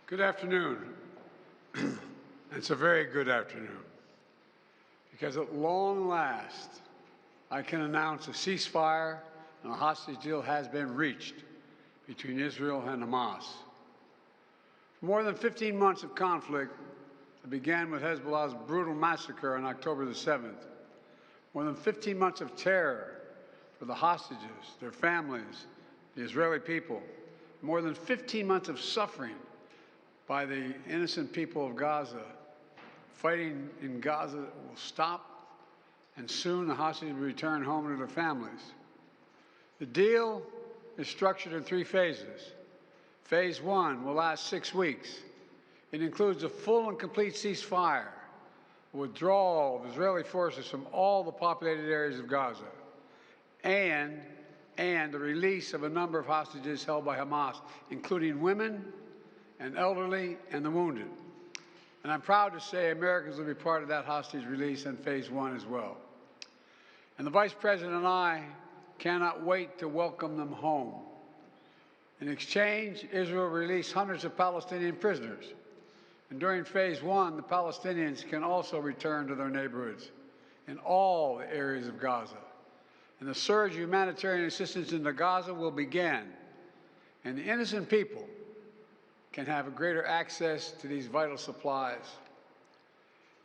Good afternoon. It's a very good afternoon, because at long last, I can announce a ceasefire and a hostage deal has been reached between Israel and Hamas. For more than 15 months of conflict that began with Hezbollah's brutal massacre on October the 7th, more than 15 months of terror for the hostages, their families, the Israeli people, more than 15 months of suffering by the innocent people of Gaza. Fighting in Gaza will stop, and soon the hostages will return home to their families. The deal is structured in 3 phases. Phase 1 will last 6 weeks. It includes a full and complete ceasefire, withdrawal of Israeli forces from all the populated areas of Gaza, and the release of a number of hostages held by Hamas, including women and elderly and the wounded. And I'm proud to say Americans will be part of that hostage release in Phase 1 as well. And the Vice President and I cannot wait to welcome them home. In exchange, Israel released hundreds of Palestinian prisoners. And during Phase 1, the Palestinians can also return to their neighborhoods in all the areas of Gaza. And the surge of humanitarian assistance into Gaza will begin. And the innocent people can have a greater access to these vital supplies.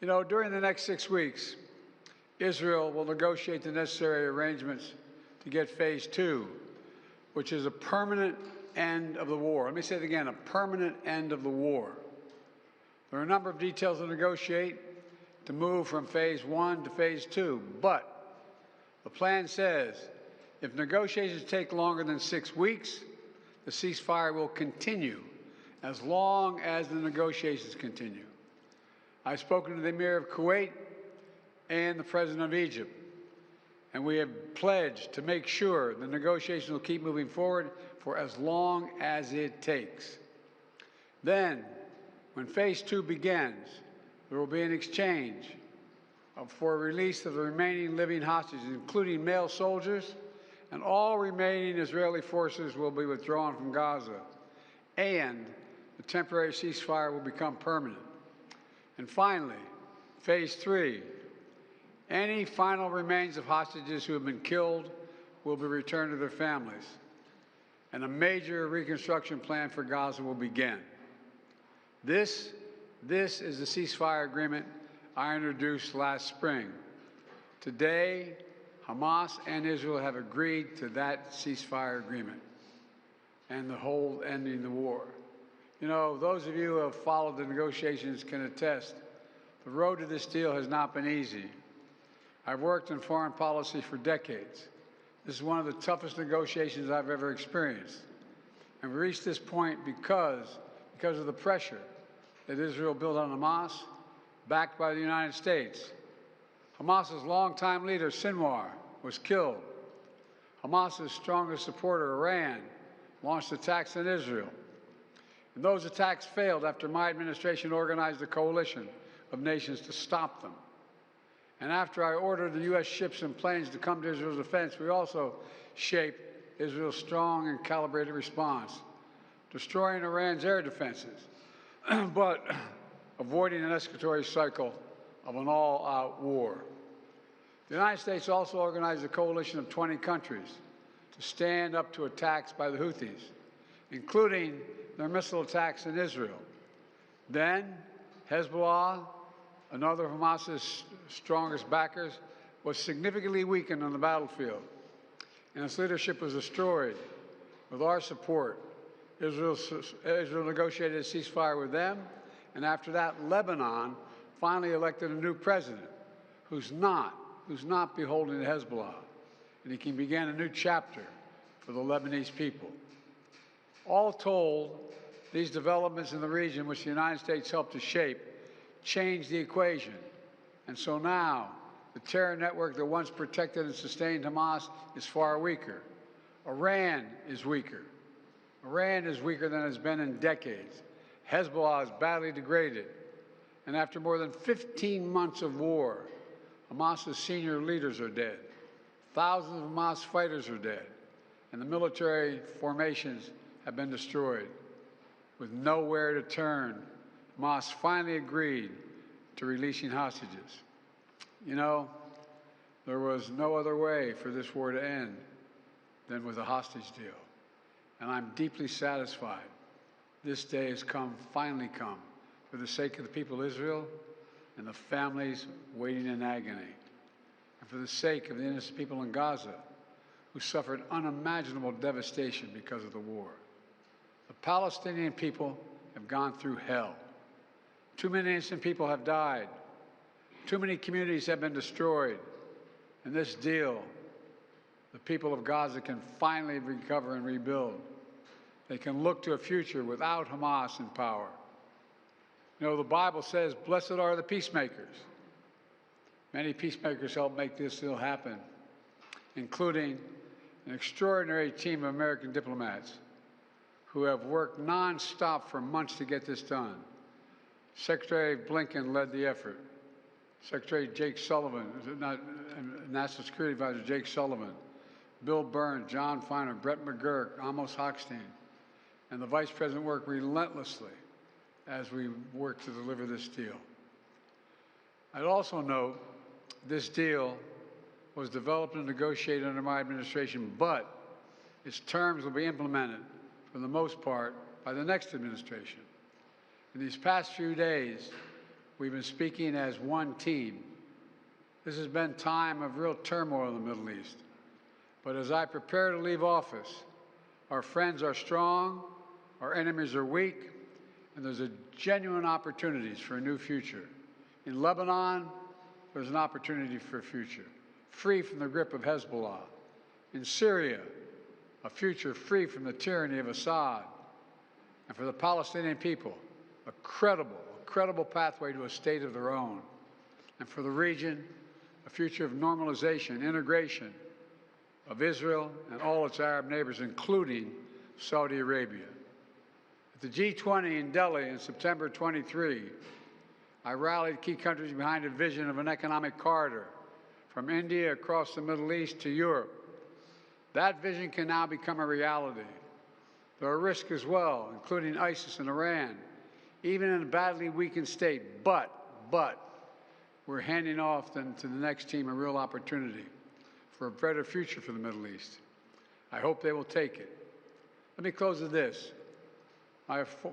You know, during the next 6 weeks, Israel will negotiate the necessary arrangements to get Phase 2, which is a permanent end of the war. Let me say it again, a permanent end of the war. There are a number of details to negotiate to move from Phase 1 to Phase 2, but the plan says if negotiations take longer than 6 weeks, the ceasefire will continue as long as the negotiations continue. I've spoken to the Emir of Kuwait and the President of Egypt, and we have pledged to make sure the negotiations will keep moving forward for as long as it takes. Then, when Phase 2 begins, there will be an exchange for release of the remaining living hostages, including male soldiers, and all remaining Israeli forces will be withdrawn from Gaza, and the temporary ceasefire will become permanent. And finally, Phase 3, any final remains of hostages who have been killed will be returned to their families, and a major reconstruction plan for Gaza will begin. This is the ceasefire agreement I introduced last spring. Today, Hamas and Israel have agreed to that ceasefire agreement and the whole ending the war. You know, those of you who have followed the negotiations can attest, the road to this deal has not been easy. I've worked in foreign policy for decades. This is one of the toughest negotiations I've ever experienced. And we reached this point because of the pressure that Israel built on Hamas, backed by the United States. Hamas's longtime leader, Sinwar, was killed. Hamas's strongest supporter, Iran, launched attacks on Israel. And those attacks failed after my administration organized a coalition of nations to stop them. And after I ordered the U.S. ships and planes to come to Israel's defense, we also shaped Israel's strong and calibrated response, destroying Iran's air defenses, but avoiding an escalatory cycle of an all-out war. The United States also organized a coalition of 20 countries to stand up to attacks by the Houthis, including their missile attacks in Israel. Then, Hezbollah, another of Hamas's strongest backers, was significantly weakened on the battlefield, and its leadership was destroyed. With our support, Israel negotiated a ceasefire with them, and after that, Lebanon finally elected a new president who's not beholden to Hezbollah, and he can begin a new chapter for the Lebanese people. All told, these developments in the region, which the United States helped to shape, changed the equation. And so now, the terror network that once protected and sustained Hamas is far weaker. Iran is weaker. Iran is weaker than it's been in decades. Hezbollah is badly degraded. And after more than 15 months of war, Hamas's senior leaders are dead. Thousands of Hamas fighters are dead. And the military formations have been destroyed. with nowhere to turn, Hamas finally agreed to releasing hostages. You know, there was no other way for this war to end than with a hostage deal. And I'm deeply satisfied this day has finally come, for the sake of the people of Israel and the families waiting in agony, and for the sake of the innocent people in Gaza who suffered unimaginable devastation because of the war. The Palestinian people have gone through hell. Too many innocent people have died. Too many communities have been destroyed. In this deal, the people of Gaza can finally recover and rebuild. They can look to a future without Hamas in power. You know, the Bible says, blessed are the peacemakers. Many peacemakers helped make this deal happen, including an extraordinary team of American diplomats who have worked nonstop for months to get this done. Secretary Blinken led the effort. Secretary Jake Sullivan, National Security Advisor Jake Sullivan, Bill Burns, John Feiner, Brett McGurk, Amos Hochstein, and the Vice President worked relentlessly as we work to deliver this deal. I'd also note this deal was developed and negotiated under my administration, but its terms will be implemented, for the most part, by the next administration. In these past few days, we've been speaking as one team. This has been a time of real turmoil in the Middle East. But as I prepare to leave office, our friends are strong, our enemies are weak, and there's genuine opportunities for a new future. In Lebanon, there's an opportunity for a future, free from the grip of Hezbollah. In Syria, a future free from the tyranny of Assad. And for the Palestinian people, a credible pathway to a state of their own. And for the region, a future of normalization, integration of Israel and all its Arab neighbors, including Saudi Arabia. At the G20 in Delhi in September 23, I rallied key countries behind a vision of an economic corridor from India across the Middle East to Europe. That vision can now become a reality. There are risks as well, including ISIS and Iran, even in a badly weakened state. But we're handing off to the next team a real opportunity for a better future for the Middle East. I hope they will take it. Let me close with this.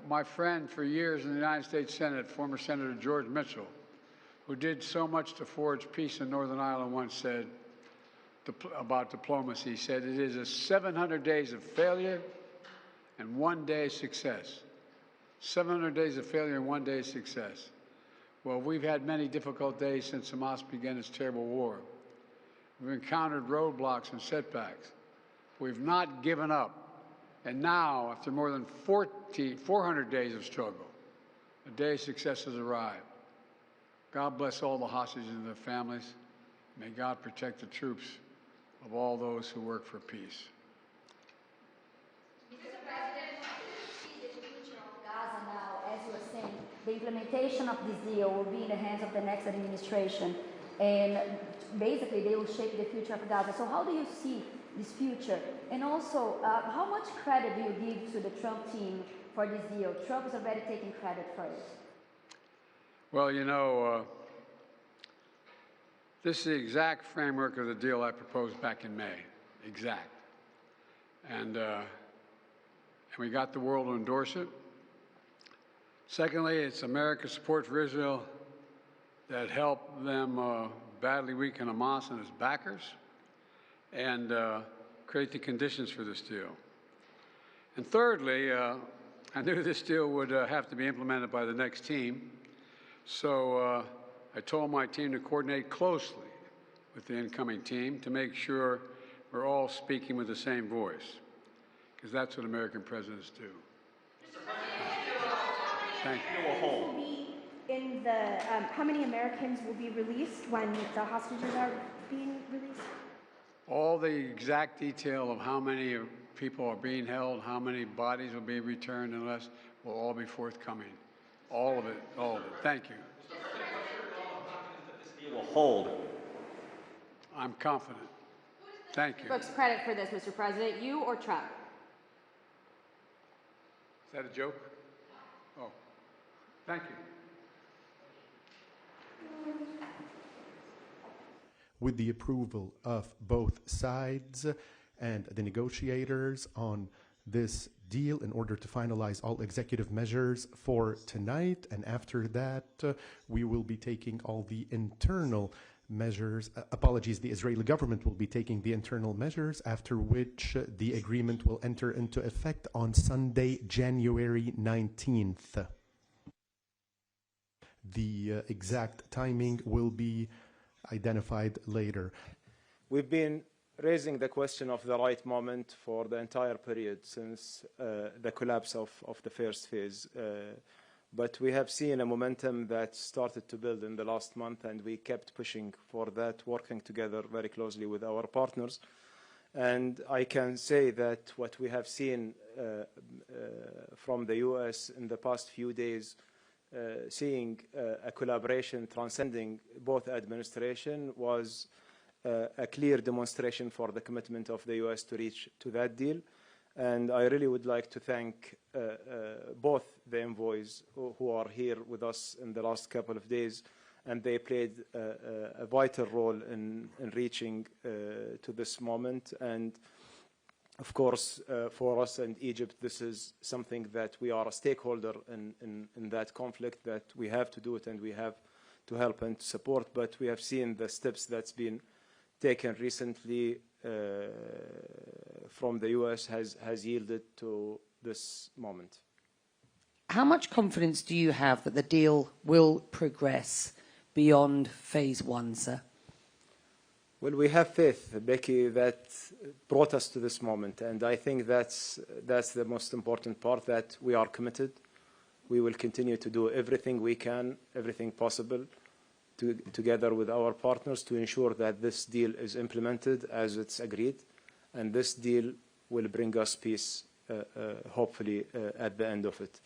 My friend for years in the United States Senate, former Senator George Mitchell, who did so much to forge peace in Northern Ireland, once said about diplomacy, he said, it is 700 days of failure and 1 day of success. 700 days of failure and 1 day of success. Well, we've had many difficult days since Hamas began its terrible war. We've encountered roadblocks and setbacks. We've not given up. And now, after more than 400 days of struggle, a day of success has arrived. God bless all the hostages and their families. May God protect the troops of all those who work for peace. Mr. President, how do you see the future of Gaza now? As you were saying, the implementation of this deal will be in the hands of the next administration, and basically they will shape the future of Gaza. So how do you see this future? And also, how much credit do you give to the Trump team for this deal? Trump is already taking credit for it. Well, you know, this is the exact framework of the deal I proposed back in May. Exact. And we got the world to endorse it. Secondly, it's America's support for Israel that helped them badly weaken Hamas and its backers and create the conditions for this deal. And thirdly, I knew this deal would have to be implemented by the next team, so I told my team to coordinate closely with the incoming team to make sure we're all speaking with the same voice, because that's what American presidents do. Thank you. How many Americans will be released when the hostages are being released? All the exact detail of how many people are being held, how many bodies will be returned and less, will all be forthcoming. All of it, all of it. Thank you. This deal will hold. I'm confident. Thank you. Folks, credit for this, Mr. President, you or Trump? Is that a joke? Oh, thank you. With the approval of both sides and the negotiators on this deal in order to finalize all executive measures for tonight, and after that we will be taking all the internal measures, the Israeli government will be taking the internal measures, after which the agreement will enter into effect on Sunday, January 19th. The exact timing will be identified later. We've been raising the question of the right moment for the entire period since the collapse of the first phase. But we have seen a momentum that started to build in the last month, and we kept pushing for that, working together very closely with our partners. And I can say that what we have seen from the US in the past few days, seeing a collaboration transcending both administrations, was a clear demonstration for the commitment of the US to reach to that deal. And I really would like to thank both the envoys who are here with us in the last couple of days, and they played a vital role in reaching to this moment. And of course, for us and Egypt, this is something that we are a stakeholder in that conflict, that we have to do it and we have to help and to support. But we have seen the steps that's been taken recently from the US has yielded to this moment. How much confidence do you have that the deal will progress beyond phase one, sir? Well, we have faith, Becky, that brought us to this moment, and I think that's the most important part, that we are committed. We will continue to do everything we can, everything possible, together with our partners, to ensure that this deal is implemented as it's agreed, and this deal will bring us peace, hopefully, at the end of it.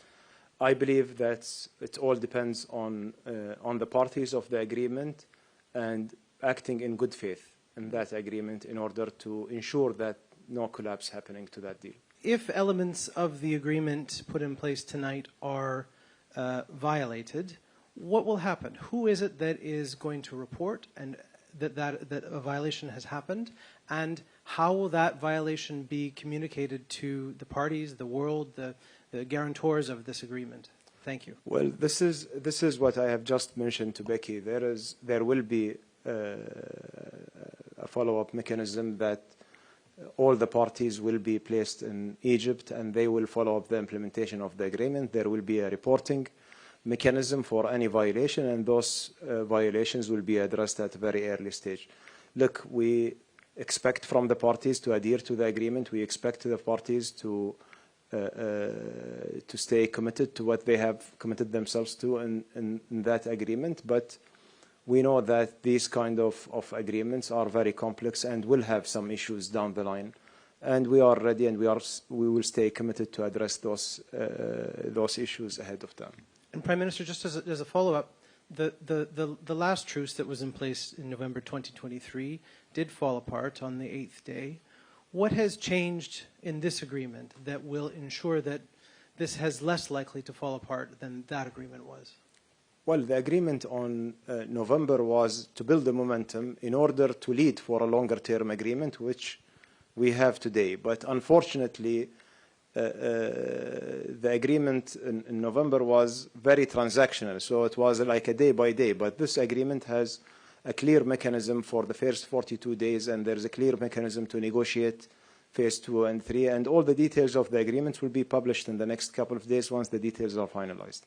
I believe that it all depends on the parties of the agreement and acting in good faith in that agreement in order to ensure that no collapse happening to that deal. If elements of the agreement put in place tonight are violated, what will happen? Who is it that is going to report and that a violation has happened, and how will that violation be communicated to the parties, the world, the guarantors of this agreement? Thank you. Well, this is what I have just mentioned to Becky. There will be a follow-up mechanism that all the parties will be placed in Egypt, and they will follow up the implementation of the agreement. There will be a reporting mechanism for any violation, and those violations will be addressed at a very early stage. Look, we expect from the parties to adhere to the agreement. We expect the parties to stay committed to what they have committed themselves to in that agreement. But we know that these kind of agreements are very complex and will have some issues down the line. And we are ready, and we will stay committed to address those issues ahead of time. And Prime Minister, just as a follow-up, the last truce that was in place in November 2023 did fall apart on the 8th day. What has changed in this agreement that will ensure that this has less likely to fall apart than that agreement was? Well, the agreement on November was to build the momentum in order to lead for a longer-term agreement, which we have today. But unfortunately, the agreement in November was very transactional, so it was like a day-by-day. But this agreement has a clear mechanism for the first 42 days, and there's a clear mechanism to negotiate phase 2 and 3, and all the details of the agreement will be published in the next couple of days once the details are finalized.